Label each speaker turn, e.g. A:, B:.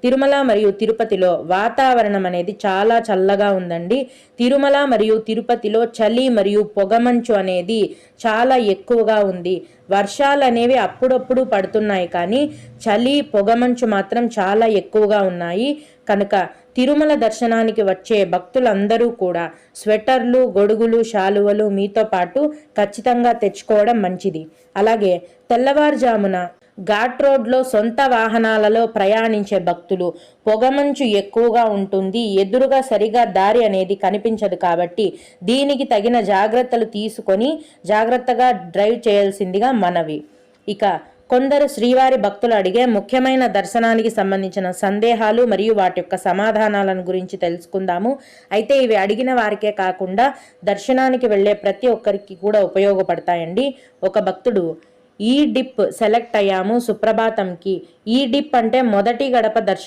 A: తిరుమల మరియు తిరుపతిలో వాతావరణం అనేది చాలా చల్లగా ఉందండి. తిరుమల మరియు తిరుపతిలో చలి మరియు పొగమంచు అనేది చాలా ఎక్కువగా ఉంది. వర్షాలు అనేవి అప్పుడప్పుడు పడుతున్నాయి, కానీ చలి పొగమంచు మాత్రం చాలా ఎక్కువగా ఉన్నాయి. కనుక తిరుమల దర్శనానికి వచ్చే భక్తులందరూ కూడా స్వెటర్లు, గొడుగులు, శాలువలు మీతో పాటు ఖచ్చితంగా తెచ్చుకోవడం మంచిది. అలాగే తెల్లవారుజామున ఘాట్ రోడ్లో సొంత వాహనాలలో ప్రయాణించే భక్తులు, పొగమంచు ఎక్కువగా ఉంటుంది, ఎదురుగా సరిగా దారి అనేది కనిపించదు, కాబట్టి దీనికి తగిన జాగ్రత్తలు తీసుకొని జాగ్రత్తగా డ్రైవ్ చేయాల్సిందిగా మనవి. ఇక కొందరు శ్రీవారి భక్తులు అడిగే ముఖ్యమైన దర్శనానికి సంబంధించిన సందేహాలు మరియు వాటి యొక్క సమాధానాలను గురించి తెలుసుకుందాము. అయితే ఇవి అడిగిన వారికే కాకుండా దర్శనానికి వెళ్ళే ప్రతి ఒక్కరికి కూడా ఉపయోగపడతాయండి. ఒక భక్తుడు, ఈ డిప్ సెలెక్ట్ అయ్యాము సుప్రభాతంకి. ఈ డిప్ అంటే మొదటి గడప దర్శనం